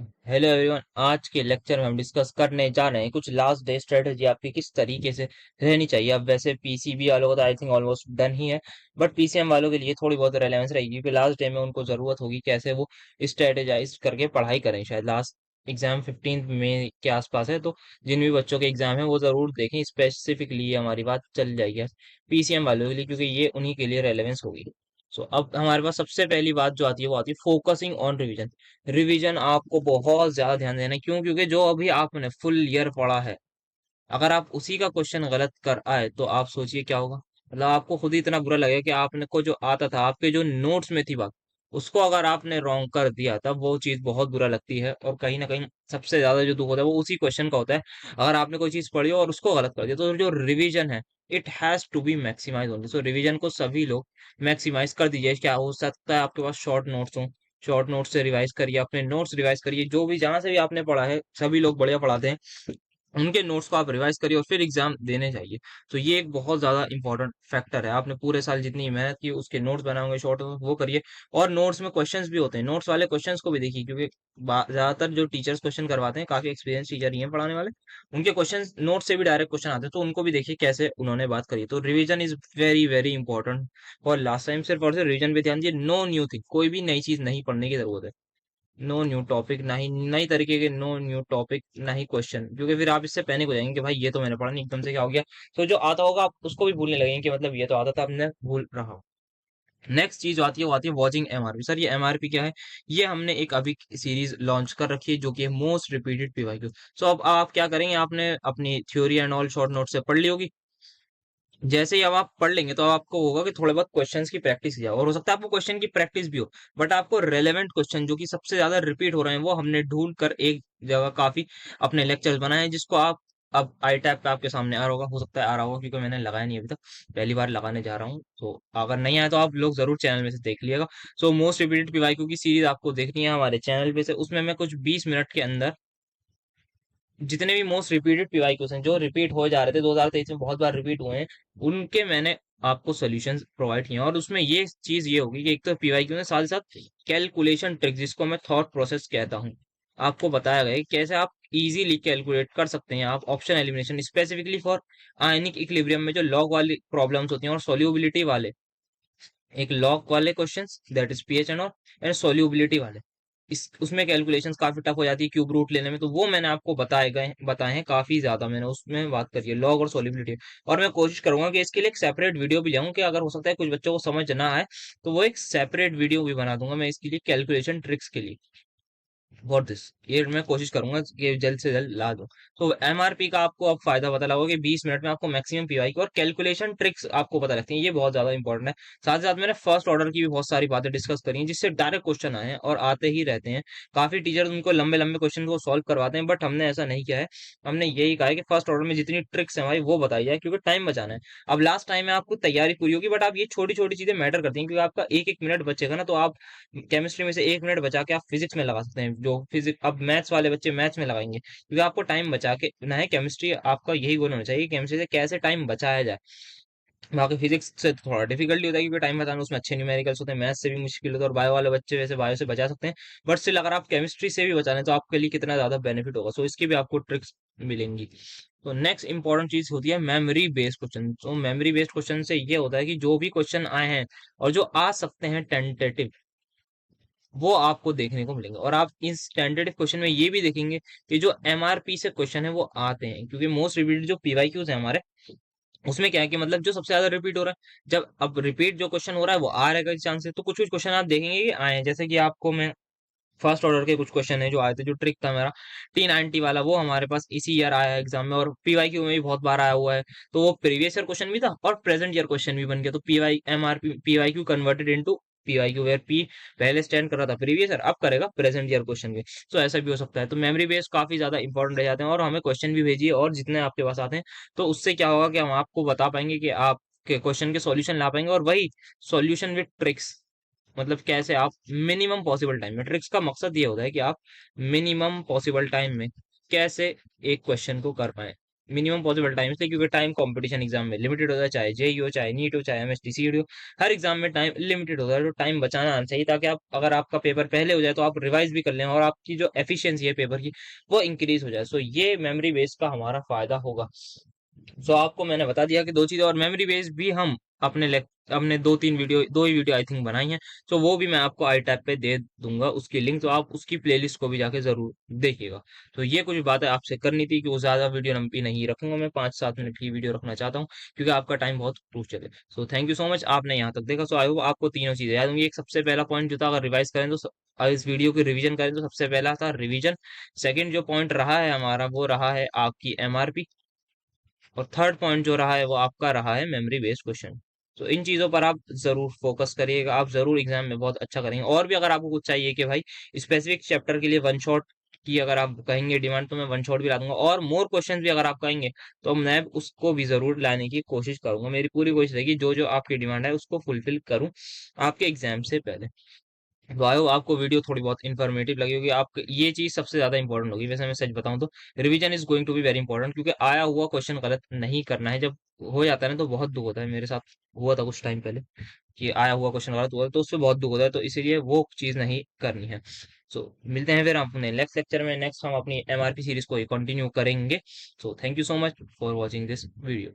Hello everyone. आज के lecture में हम डिस्कस करने जा रहे हैं कुछ लास्ट डे स्ट्रेटेजी आपकी किस तरीके से रहनी चाहिए। अब वैसे पीसीबी वालों को तो आई थिंक ऑलमोस्ट डन ही है, बट पीसीएम वालों के लिए थोड़ी बहुत रेलेवेंस रहेगी क्योंकि लास्ट डे में उनको जरूरत होगी कैसे वो स्ट्रेटेजाइज करके पढ़ाई करें। शायद लास्ट एग्जाम 15 मई के आसपास है, तो जिन भी बच्चों के एग्जाम है वो जरूर देखें। स्पेसिफिकली हमारी बात चल जाएगी पीसीएम वालों के लिए क्योंकि ये उन्हीं के लिए रेलेवेंस होगी। सो अब हमारे पास सबसे पहली बात जो आती है वो आती है फोकसिंग ऑन रिवीजन। रिवीजन आपको बहुत ज्यादा ध्यान देना है। क्यों? क्योंकि जो अभी आपने फुल ईयर पढ़ा है, अगर आप उसी का क्वेश्चन गलत कर आए तो आप सोचिए क्या होगा। मतलब आपको खुद ही इतना बुरा लगेगा कि आपने को जो आता था, आपके जो नोट्स में थी बात, उसको अगर आपने रॉन्ग कर दिया तब वो चीज बहुत बुरा लगती है। और कहीं ना कहीं सबसे ज्यादा जो दुख होता है वो उसी क्वेश्चन का होता है। अगर आपने कोई चीज पढ़ी और उसको गलत कर दिया तो जो रिवीजन है, it has to be maximise only. So revision को सभी लोग मैक्सिमाइज कर दीजिए। क्या हो सकता है आपके पास शॉर्ट नोट्स हो, शॉर्ट नोट्स से रिवाइज करिए, अपने नोट्स रिवाइज करिए। जो भी जहां से भी आपने पढ़ा है, सभी लोग बढ़िया पढ़ाते हैं, उनके नोट्स को आप रिवाइज करिए और फिर एग्जाम देने जाइए। तो ये एक बहुत ज्यादा इंपॉर्टेंट फैक्टर है। आपने पूरे साल जितनी मेहनत की उसके नोट्स बनाओगे शॉर्ट वो करिए। और नोट्स में क्वेश्चंस भी होते हैं, नोट्स वाले क्वेश्चंस को भी देखिए क्योंकि ज्यादातर जो टीचर्स क्वेश्चन करवाते हैं काफी एक्सपीरियंस टीचर ही हैं पढ़ाने वाले, उनके क्वेश्चन नोट से भी डायरेक्ट क्वेश्चन आते हैं, तो उनको भी देखिए कैसे उन्होंने बात करी। तो revision is very very important. और लास्ट टाइम सिर्फ और सिर्फ रिवीजन पे ध्यान दिए, नो न्यू थिंग, कोई भी नई चीज नहीं पढ़ने की जरूरत है। नो न्यू टॉपिक, ना ही नई तरीके के नो न्यू टॉपिक, ना ही क्वेश्चन, क्योंकि फिर आप इससे पैनिक हो जाएंगे कि भाई ये तो मैंने पढ़ा नहीं, एकदम से क्या हो गया। तो जो आता होगा आप उसको भी भूलने लगेंगे कि मतलब ये तो आता था, अब मैं भूल रहा हूँ। नेक्स्ट चीज जो आती है वो आती है वॉचिंग एमआरपी। सर ये एमआरपी क्या है? ये हमने एक अभी सीरीज लॉन्च कर रखी है जो कि है मोस्ट रिपीटेड पीवाईक्यू। सो अब आप क्या करेंगे, आपने अपनी theory and all short note से पढ़ ली होगी। जैसे ही अब आप पढ़ लेंगे तो अब आपको होगा कि थोड़े बहुत क्वेश्चंस की प्रैक्टिस किया, और हो सकता है आपको क्वेश्चन की प्रैक्टिस भी हो, बट आपको रेलेवेंट क्वेश्चन जो कि सबसे ज्यादा रिपीट हो रहे हैं वो हमने ढूंढ कर एक जगह काफी अपने लेक्चर्स बनाए हैं, जिसको आप अब आई टैब पे आपके सामने आ रहा होगा, हो सकता है आ रहा होगा क्योंकि मैंने लगाया नहीं अभी तक, पहली बार लगाने जा रहा हूँ। तो अगर नहीं आया तो आप लोग जरूर चैनल में से देख लिएगा। सो मोस्ट रिपीटेड पीवाईक्यू की सीरीज आपको देखनी है हमारे चैनल पे से, उसमें मैं कुछ 20 मिनट के अंदर जितने भी मोस्ट रिपीटेड पीवाईक्यूज हैं जो रिपीट हो जा रहे थे 2023 में, बहुत बार रिपीट हुए हैं, उनके मैंने आपको सॉल्यूशंस प्रोवाइड किए हैं। और उसमें ये चीज ये होगी कि एक तो पीवाईक्यू ने साथ ही साथ कैलकुलेशन ट्रिक, जिसको मैं थॉट प्रोसेस कहता हूँ, आपको बताया गया है कि कैसे आप इजीली कैलकुलेट कर सकते हैं। आप option elimination specifically for ionic equilibrium में जो लॉग वाली प्रॉब्लम्स होती हैं और सोल्यूबिलिटी वाले, एक लॉग वाले questions that is pH and all, and solubility वाले, इस उसमें कैलकुलेशंस काफी टफ हो जाती है क्यूब रूट लेने में, तो वो मैंने आपको बताए हैं काफी ज्यादा, मैंने उसमें बात करी है लॉग और सोल्यूबिलिटी। और मैं कोशिश करूंगा कि इसके लिए एक सेपरेट वीडियो भी लाऊं, कि अगर हो सकता है कुछ बच्चों को समझ ना आए तो वो एक सेपरेट वीडियो भी बना दूंगा मैं इसके लिए, कैलकुलेशन ट्रिक्स के लिए। फॉर दिस ये मैं कोशिश करूंगा कि जल्द से जल्द ला दूं। तो एमआरपी का आपको अब फायदा पता लगा कि 20 मिनट में आपको मैक्सिमम पीवाई की और कैलकुलेशन ट्रिक्स आपको पता लगती हैं, ये बहुत ज्यादा इंपॉर्टेंट है। साथ ही साथ मैंने फर्स्ट ऑर्डर की भी बहुत सारी बातें डिस्कस करी हैं जिससे डायरेक्ट क्वेश्चन आए हैं और आते ही रहते हैं। काफी टीचर उनको लंबे लंबे क्वेश्चन को सॉल्व करवाते हैं, बट हमने ऐसा नहीं किया है। हमने यही कहा है कि फर्स्ट ऑर्डर में जितनी ट्रिक्स है हमारी वो बताई जाए, क्योंकि टाइम बचाना है। अब लास्ट टाइम में आपको तैयारी पूरी होगी, बट आप ये छोटी छोटी चीजें मैटर करती हैं, क्योंकि आपका एक एक मिनट बचेगा ना, तो आप केमिस्ट्री में से 1 मिनट बचा के आप फिजिक्स में लगा सकते हैं। जो फिजिक्स अब मैथ्स वाले बच्चे मैथ्स में लगाएंगे, क्योंकि आपको टाइम बचा के ना है। केमिस्ट्री आपका यही गोल होना चाहिए, केमिस्ट्री से कैसे टाइम बचाया जाए। बाकी फिजिक्स से तो थोड़ा डिफिकल्टी होता है क्योंकि टाइम बताना उसमें अच्छे न्यूमेरिकल्स होते हैं, मैथ्स से भी मुश्किल होता है, और बायो वाले बच्चे वैसे बायो से बचा सकते हैं। बट स्टिल अगर आप केमिस्ट्री से भी बचा लें तो आपके लिए कितना ज्यादा बेनिफिट होगा। सो इसकी भी आपको ट्रिक्स मिलेंगी। तो नेक्स्ट इंपॉर्टेंट चीज होती है मेमोरी बेस्ड क्वेश्चन। तो मेमोरी बेस्ड क्वेश्चन से ये होता है कि जो भी क्वेश्चन आए हैं और जो आ सकते हैं टेंटेटिव, वो आपको देखने को मिलेंगे। और आप इस टेंटेटिव क्वेश्चन में ये भी देखेंगे कि जो एमआरपी से क्वेश्चन है वो आते हैं, क्योंकि मोस्ट रिपीटेड जो पीवाईक्यूज है हमारे, उसमें क्या है कि मतलब जो सबसे ज्यादा रिपीट हो रहा है, जब अब रिपीट जो क्वेश्चन हो रहा है वो आ रहेगा चांस है, तो कुछ कुछ क्वेश्चन आप देखेंगे कि आए हैं। जैसे कि आपको मैं फर्स्ट ऑर्डर के कुछ क्वेश्चन है जो आए थे, जो ट्रिक था मेरा T90 वाला, वो हमारे पास इसी ईयर आया है एग्जाम में, और पीवाईक्यू में भी बहुत बार आया हुआ है। तो वो प्रीवियस ईयर क्वेश्चन भी था और प्रेजेंट ईयर क्वेश्चन भी बन गया। तो PYQ converted into PYQ, where P पहले स्टैंड कर रहा था प्रीवियस ईयर, अब करेगा प्रेजेंट ईयर क्वेश्चन भी। तो ऐसा भी हो सकता है। तो मेमोरी बेस काफी ज्यादा इंपॉर्टेंट रह जाते हैं, और हमें क्वेश्चन भी भेजिए और जितने आपके पास आते हैं, तो उससे क्या होगा कि हम आपको बता पाएंगे कि आप के क्वेश्चन के सॉल्यूशन ला पाएंगे, और वही सॉल्यूशन विद ट्रिक्स, मतलब कैसे आप मिनिमम पॉसिबल टाइम में, ट्रिक्स का मकसद ये होता है कि आप मिनिमम पॉसिबल टाइम में कैसे एक क्वेश्चन को कर पाए। मिनिमम पॉसिबल टाइम से, क्योंकि टाइम कंपटीशन एग्जाम में लिमिटेड होता है, चाहे जेई हो, चाहे नीट हो, चाहे एमएसटी सीईटी हो, हर एग्जाम में टाइम लिमिटेड होता है। तो टाइम बचाना आना चाहिए, ताकि आप, अगर आपका पेपर पहले हो जाए तो आप रिवाइज भी कर लें और आपकी जो एफिशिएंसी है पेपर की वो इंक्रीज हो जाए। सो ये मेमोरी बेस का हमारा फायदा होगा। सो आपको मैंने बता दिया कि दो चीजें, और मेमोरी बेस भी हम अपने दो ही वीडियो आई थिंक बनाई हैं। तो वो भी मैं आपको आई टैब पे दे दूंगा उसकी लिंक, तो आप उसकी प्लेलिस्ट को भी जाके जरूर देखिएगा। तो ये कुछ बातें आपसे करनी थी, कि वो ज्यादा वीडियो लंबी नहीं रखूंगा, मैं 5-7 मिनट की वीडियो रखना चाहता हूँ, क्योंकि आपका टाइम बहुत क्रूशियल है। So thank you so much, आपने यहाँ तक देखा। सो आई होप आपको तीनों चीजें याद होंगी। एक सबसे पहला पॉइंट जो था, अगर रिवाइज करें तो इस वीडियो की रिवीजन करें तो सबसे पहला था रिवीजन। सेकंड जो पॉइंट रहा है हमारा, वो रहा है आपकी एमआरपी। और थर्ड पॉइंट जो रहा है वो आपका रहा है मेमोरी बेस्ड क्वेश्चन। तो इन चीजों पर आप जरूर फोकस करिएगा, आप जरूर एग्जाम में बहुत अच्छा करेंगे। और भी अगर आपको कुछ चाहिए कि भाई स्पेसिफिक चैप्टर के लिए वन शॉट की अगर आप कहेंगे डिमांड, तो मैं वन शॉट भी ला दूंगा। और मोर क्वेश्चन भी अगर आप कहेंगे तो मैं उसको भी जरूर लाने की कोशिश करूंगा। मेरी पूरी कोशिश रहेगी जो जो आपकी डिमांड है उसको फुलफिल करूं आपके एग्जाम से पहले। तो आई होप आपको वीडियो थोड़ी बहुत इन्फॉर्मेटिव लगी होगी। आप ये चीज सबसे ज्यादा इंपॉर्टेंट होगी, वैसे मैं सच बताऊं तो revision is going to be very important, क्योंकि आया हुआ क्वेश्चन गलत नहीं करना है। जब हो जाता है ना तो बहुत दुख होता है। मेरे साथ हुआ था कुछ टाइम पहले कि आया हुआ क्वेश्चन गलत हुआ, तो उससे बहुत दुख होता है। तो इसीलिए वो चीज नहीं करनी है। सो मिलते हैं फिर अपने नेक्स्ट लेक्चर में। नेक्स्ट हम अपनी एमआरपी सीरीज को कंटिन्यू करेंगे। So thank you so much for watching this video.